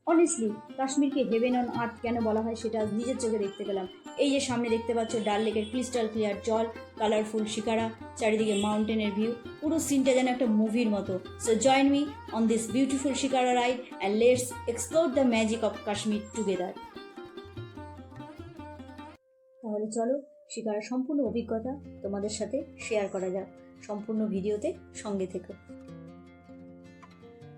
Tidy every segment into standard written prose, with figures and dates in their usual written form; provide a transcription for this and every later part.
Honestly কাশ্মীরকে haven on earth কেন বলা হয় সেটা আজ নিজের চোখে দেখতে গেলাম। এই যে সামনে দেখতে পাচ্ছ ডাল লেকের ক্রিস্টাল ক্লিয়ার জল, কালারফুল শিকারা, চারিদিকে মাউন্টেনের ভিউ, পুরো সিনটা যেন একটা মুভির মতো। So join me on this beautiful shikara ride and let's explore the magic of Kashmir together. তাহলে চলো শিকারার সম্পূর্ণ অভিজ্ঞতা তোমাদের সাথে শেয়ার করা যাক। সম্পূর্ণ ভিডিওতে সঙ্গে থেকো।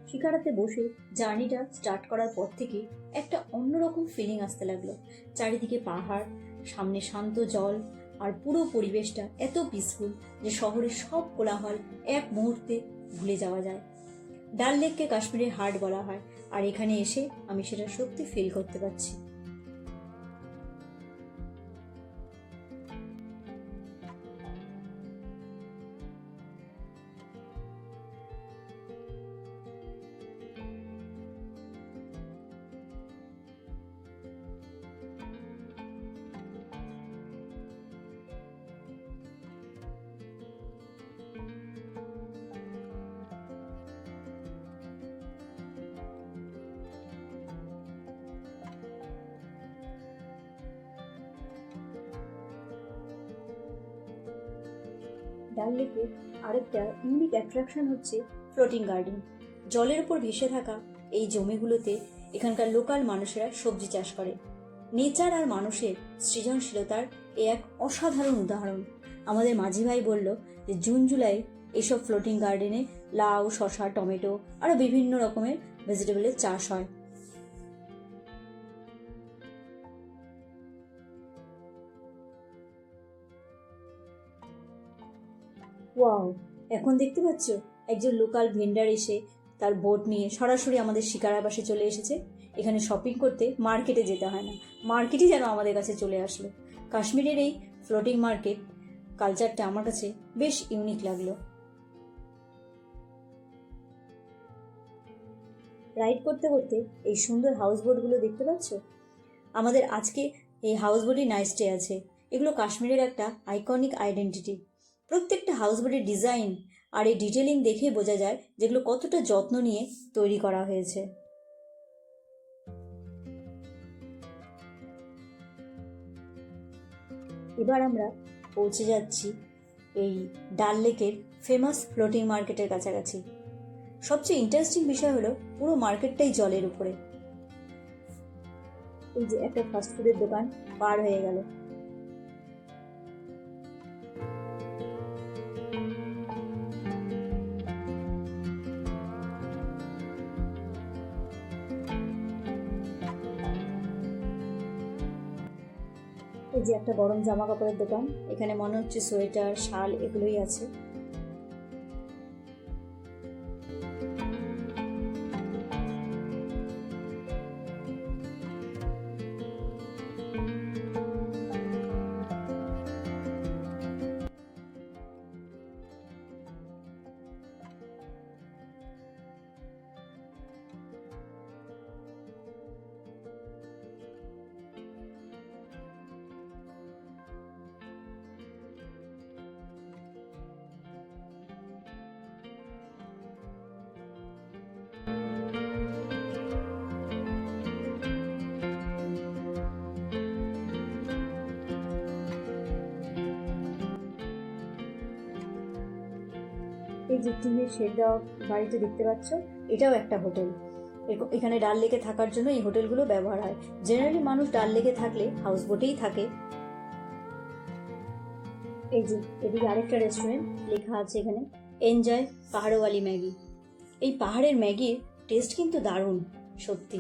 শিকারাতে বসে জার্নিটা স্টার্ট করার পর থেকে একটা অন্যরকম ফিলিং আসতে লাগলো। চারিদিকে পাহাড়, সামনে শান্ত জল, আর পুরো পরিবেশটা এত পিসফুল যে শহরের সব কোলাহল এক মুহূর্তে ভুলে যাওয়া যায়। ডাল লেককে কাশ্মীরের হার্ট বলা হয়, আর এখানে এসে আমি সেটা সত্যি ফিল করতে পারছি। ডাল লেকের আরেকটা ইউনিক অ্যাট্রাকশন হচ্ছে ফ্লোটিং গার্ডেন। জলের উপর ভেসে থাকা এই জমিগুলোতে এখানকার লোকাল মানুষেরা সবজি চাষ করে। নেচার আর মানুষের সৃজনশীলতার এ এক অসাধারণ উদাহরণ। আমাদের মাঝি ভাই বলল যে জুন জুলাই এইসব ফ্লোটিং গার্ডেনে লাউ, শসা, টমেটো আরও বিভিন্ন রকমের ভেজিটেবলের চাষ হয়। ওয়াও, এখন দেখতে পাচ্ছ একজন লোকাল ভেন্ডার এসে তার বোট নিয়ে সরাসরি আমাদের শিকারা পাশে চলে এসেছে। এখানে শপিং করতে মার্কেটে যেতে হয় না, মার্কেটই যেন আমাদের কাছে চলে আসলো। কাশ্মীরের এই ফ্লোটিং মার্কেট কালচারটা আমার কাছে বেশ ইউনিক লাগলো। রাইড করতে করতে এই সুন্দর হাউস বোটগুলো দেখতে পাচ্ছ। আমাদের আজকে এই হাউস বোটই নাইট স্টে আছে। এগুলো কাশ্মীরের একটা আইকনিক আইডেন্টিটি। প্রত্যেকটা হাউস বোটের ডিজাইন আর এই ডিটেলিং দেখে বোঝা যায় যেগুলো কতটা যত্ন নিয়ে তৈরি করা হয়েছে। এবার আমরা পৌঁছে যাচ্ছি এই ডাল লেকের ফেমাস ফ্লোটিং মার্কেটের কাছাকাছি। সবচেয়ে ইন্টারেস্টিং বিষয় হলো পুরো মার্কেটটাই জলের উপরে। এই যে একটা ফাস্টফুডের দোকান পার হয়ে গেল। এই যে একটা গরম জামা কাপড়ের দোকান, এখানে মনে হচ্ছে সোয়েটার, শাল এগুলোই আছে। এই যে টিনের শেড দেওয়া বাড়িতে দেখতে পাচ্ছ, এটাও একটা হোটেল। এখানে ডাল লেকে থাকার জন্য এই হোটেলগুলো ব্যবহার হয়। জেনারেলি মানুষ ডাল লেকে থাকলে হাউস বোটেই থাকে। এই যে এদিকে আরেকটা রেস্টুরেন্ট, লেখা আছে এখানে এনজয় পাহাড়ওয়ালি ম্যাগি। এই পাহাড়ের ম্যাগির টেস্ট কিন্তু দারুণ সত্যি।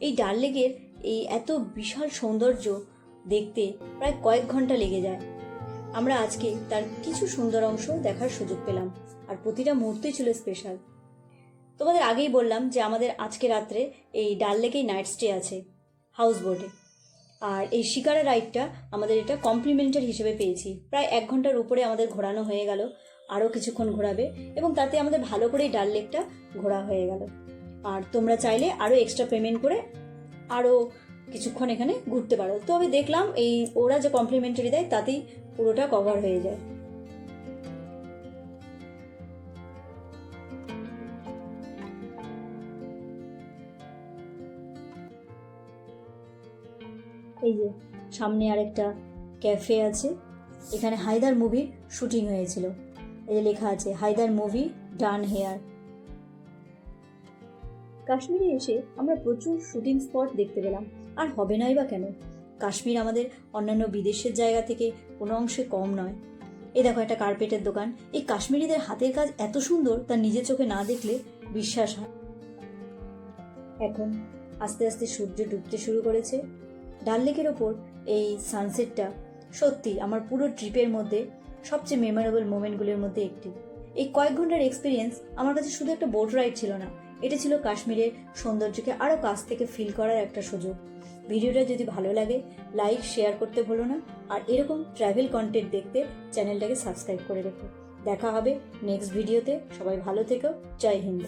এই ডাল লেকের এই এত বিশাল সৌন্দর্য দেখতে প্রায় কয়েক ঘন্টা লেগে যায়। আমরা আজকে তার কিছু সুন্দর অংশ দেখার সুযোগ পেলাম, আর প্রতিটা মুহূর্তই ছিল স্পেশাল। তোমাদের আগেই বললাম যে আমাদের আজকে রাত্রে এই ডাল লেকেই নাইট স্টে আছে হাউস বোটে। আর এই শিকারা রাইডটা আমাদের এটা কমপ্লিমেন্টারি হিসেবে পেয়েছি। প্রায় 1 ঘন্টার উপরে আমাদের ঘোরানো হয়ে গেল, আরও কিছুক্ষণ ঘোরাবে, এবং তাতে আমাদের ভালো করেই ডাল লেকটা ঘোরা হয়ে গেল। আর তোমরা চাইলে আরও এক্সট্রা পেমেন্ট করে আরও কিছুক্ষণ এখানে ঘুরতে পারো। তো আমি দেখলাম এই ওরা যে কমপ্লিমেন্টারি দেয় তাতেই পুরোটা কভার হয়ে যায়। এই যে সামনে আরেকটা ক্যাফে আছে, এখানে হায়দার মুভির শুটিং হয়েছিল। এই যে লেখা আছে হায়দার মুভি ডান হেয়ার। কাশ্মীরে এসে আমরা প্রচুর শুটিং স্পট দেখতে পেলাম, আর হবে নাই বা কেন। কাশ্মীর আমাদের অন্যান্য বিদেশের জায়গা থেকে কোনো অংশে কম নয়। এই দেখো একটা কার্পেটের দোকান। এই কাশ্মীরিদের হাতের কাজ এত সুন্দর তা নিজের চোখে না দেখলে বিশ্বাস হয়। এখন আস্তে আস্তে সূর্য ডুবতে শুরু করেছে। ডাল লেকের ওপর এই সানসেটটা সত্যি আমার পুরো ট্রিপের মধ্যে সবচেয়ে মেমোরেবল মোমেন্টগুলোর মধ্যে একটি। এই কয়েক ঘন্টার এক্সপিরিয়েন্স আমার কাছে শুধু একটা বোট রাইড ছিল না, এটা ছিল কাশ্মীরের সৌন্দর্যকে আরও কাছ থেকে ফিল করার একটা সুযোগ। ভিডিওটা যদি ভালো লাগে লাইক শেয়ার করতে ভুলো না, আর এরকম ট্র্যাভেল কন্টেন্ট দেখতে চ্যানেলটাকে সাবস্ক্রাইব করে রেখো। দেখা হবে নেক্সট ভিডিওতে। সবাই ভালো থেকো। জয় হিন্দ।